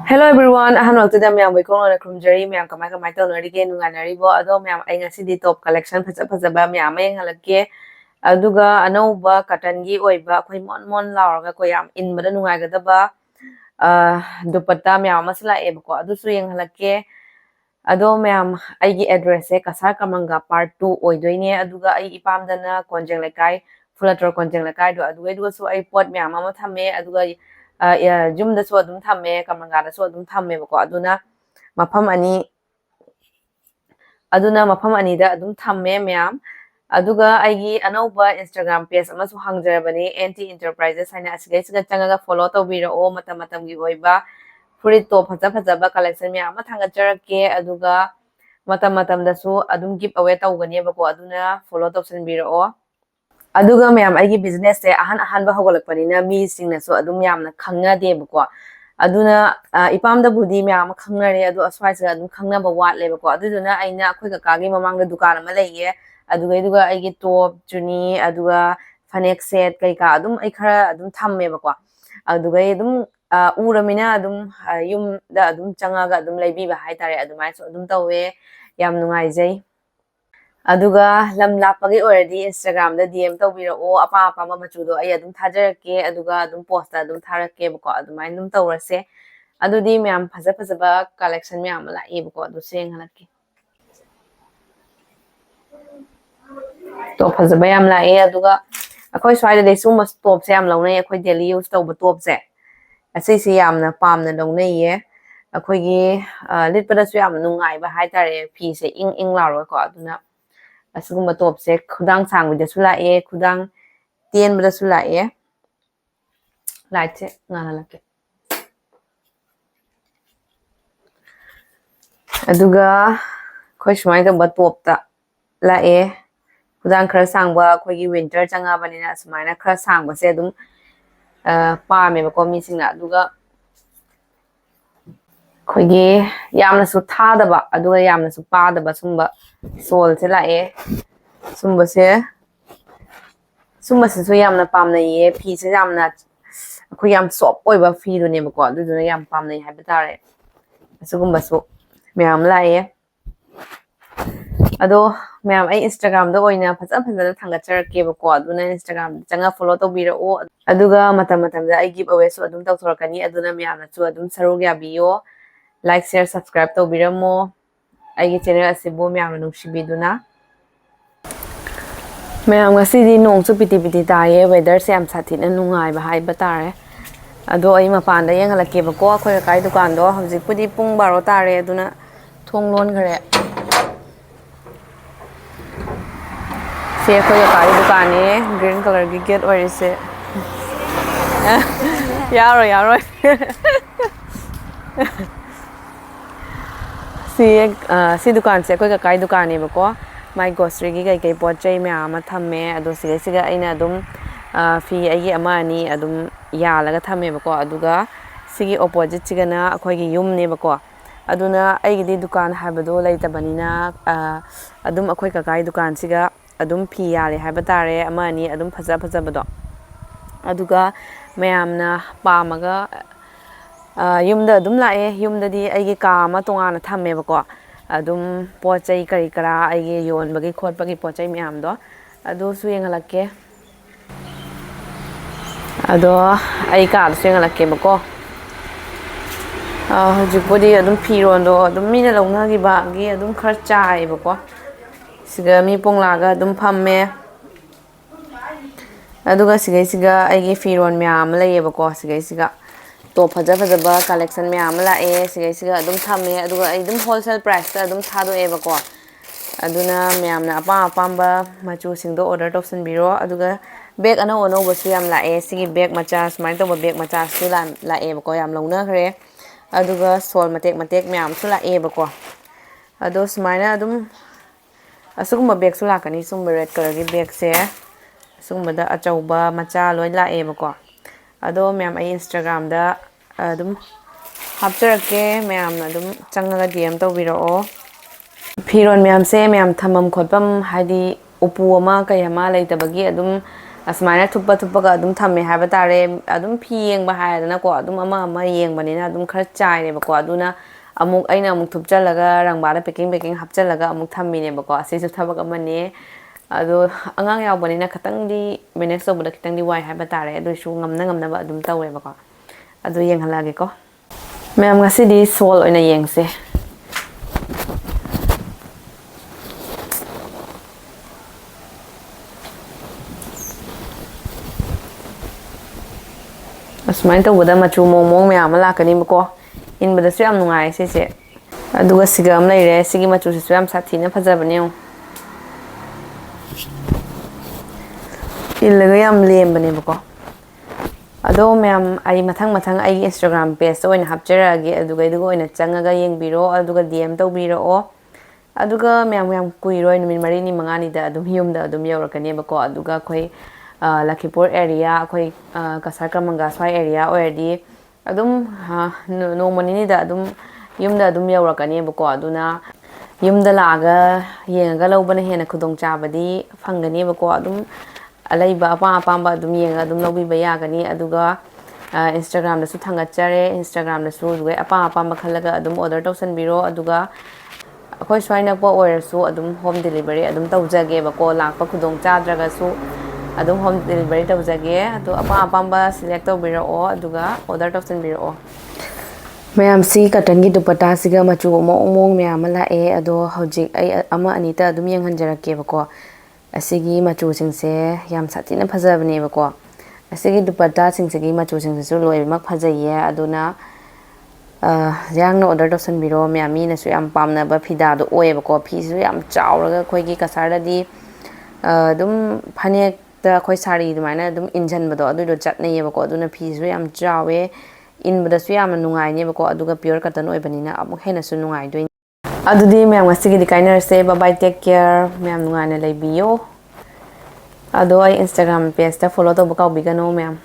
Hello everyone, ahanwagtida mayam welcome na khumjari mayam kamai tonarige nunganaribo ado mayam ai ngasidi top collection phajaba mayam ai halake aduga anauba cotton gi oiba khoi mon lauraga ko yam inbada nungaigadaba dupatta mayam masla ebko adusu yeng halake ado mayam ai gi address se Cachar Kamranga part 2 oidoine aduga ai ipamdana konjeng lekai fulator konjeng lekai do aduga su ai pot mayam ama thame aduga jumda so adum thame Kamranga da so adum thame bako aduna mafam ani da adum thame mayam aduga aigi anauba Instagram page ama su hangjarabani anti enterprises haina asigai siga changaga follow tawbira o matam gi oiba furit to phajaba collection mayam ama thangajarake aduga matam da su adum give away tawgani bako aduna follow tawsanbira o aduga mayam aigi business se ahan ba hogolakpanina mi singna so adum yamna khangna bako aduna ipamda budi mayam khangnare adu aswaisa adum khangna ba watle bako aduna aina akhoi kaka gi mamangda dukan ama leiye aduga aigi top chuni aduga fanek set kai ka adum ai khara adum thamme bako aduga adum uramina adum yum da adum changaga adum leibi ba haitare adumai so adum tawe yam nungai jai aduga lam lapagi already Instagram da DM tawbira o apa machudo ai adum thajarake aduga adum post da adum tharake bako adumai adum tawrase adudi mayam phajaba collection mayam la e bako adu seng halake to phajaba yam la e aduga akhoi swai da su mas top se yam launai akhoi daily use tawba top se asisi yamna pamna launai ye akhoi gi litpada su yam nungai ba haitare phi se ing laro ko aduna asugumba top se khudang sang bida sula e khudang ten bida sula e light se ngana lake aduga khoi smai da top ta la e khudang khara sang ba khoi gi winter changa banina smaina khara sang ba se dum pa me ba ko mi singna aduga khoi gi yamna su tha da ba aduga yamna su pa da ba sumba sol se la e sumba se su yamna pamna ye phi se yamna khoi yam sop oi ba phi do ne ba ko aduna yam pamna hai ba tare asugumba su mayam la e ado mayam ai Instagram da oina phajana thangajarake ba ko aduna Instagram changa follow tawbira o aduga matam da ai give away so adum tawthorakani aduna mayam na chu adum sarug yabiyo like share subscribe tawbiramo ai channel asibu mayam na nungsibiduna mayam ngasidi nong chu piti taye weather se am sathina nungai ba hai ba tare ado ai mapan da yengalake ba ko khoi kai dukan do hojik pudi pung 12 tare aduna thong lon khare se khoi kai dukan ni green color gi gate oi se yaro si dukan se khoi kai dukan ni ba ko my grocery gi kai pot chai me ama thamme ado siga aina adum fi ai ama ni adum ya laga thamme bako aduga sigi opposite sigana akhoi gi yum ne bako aduna ai gi dukan habado leitabanina adum akhoi kakai dukan siga adum fi ya le haba tare ama ni adum phajabado aduga mayamna pamaga yumda adum lae yumdadi ai gi ka ama tongana thamme bako adum pochai kari kara ai yon bagi khot bagi pochai myam do adu su yengalake ado ai ka su yengalake bako hojipodi adum phiron do adum mina longna gi ba gi adum khar chai bako siga mi ponglaga adum phamme aduga siga ai gi phiron myam laye bako siga to phajaba collection mayam la e siga adum thame aduga ai dum wholesale price ta adum thado e bako aduna mayam na apamba machu singdo order option biro aduga bag ano basu yam la e sigi bag macha smai to bag macha su la e bako yam longna khare aduga sol matek mayam su la e bako ado smaina adum asugumba bag su la kani sum red color gi bag se sugumba da achauba macha loi la e bako ado mayam ai Instagram da adum hapjarake mayam adum changaga DM tawbiro phiron mayam se mayam thamam khotpam haidi upu ama kai ama leitabagi adum asmana thuppa thuppa ga adum thamme haiba tare adum phi yengba haidana ko adum ama yengbanina adum khara chaire ba ko aduna amuk aina amuk thupchalaga rangbara packing hapchalaga amuk thammine ba ko asisu thabak amane ado angang yawbanina khatangdi manage tobada kitangdi wai haiba tare adu shu ngamna ba adum tawre ba ko adu yenghalage ko mayam ngasi di shawl oina yengse asmain tawbada machu mong mayam lakani ba ko inbada su yam nungai se aduga siga am leire sigi machu su yam sathina phajabane ilaga yam lembane ba ko ado mayam ai mathang ai Instagram page oina hapjarage aduga oina changaga yengbiro aduga DM tawbiro aduga mayam kuiroi numin mari ni mangani da adum yumda adum yawrakani ba ko aduga khoi Lakpiro area khoi Cachar Kamranga swai area oirdi adum no manini da adum yumda adum yawrakani ba ko aduna yumda laga yenga lawbana hena khudong chabadi phangani ba ko adum alaiba apa adum yenga adum lawbiba yagani aduga Instagram da su thangachare Instagram da su dugai apa makhalaga adum order tawsanbiro aduga akhoi swaina po oirasu adum home delivery adum tawjage ba ko lakpa khudong chadraga su adum home delivery tawjage adu apa select tawbiro aduga order tawsanbiro mayam si cotton gi dupatta siga machu mong mayam lae ado hojik ai ama anita adum yenghanjarake ba ko asigi machu singse yam satina phajabane ba ko asigi dupatta singsegi machu singse su loi mak phajaye aduna yang no order tawsanbiro mayami na su yam pamna ba phida do oye ba ko phi su yam chawraga khoi gi Cachar da di dum phanek da khoi sari dumaina dum injan ba do adu do chatnaye ba ko aduna phi su yam chawe inbada su yam nungai ne ba ko aduga pure cotton oibanina amuk hena su nungai do adudi mayam ngasigi di kainer se bye bye take care mayam nungai na leibiyo ado ai Instagram page ta follow to ba ka bigano mayam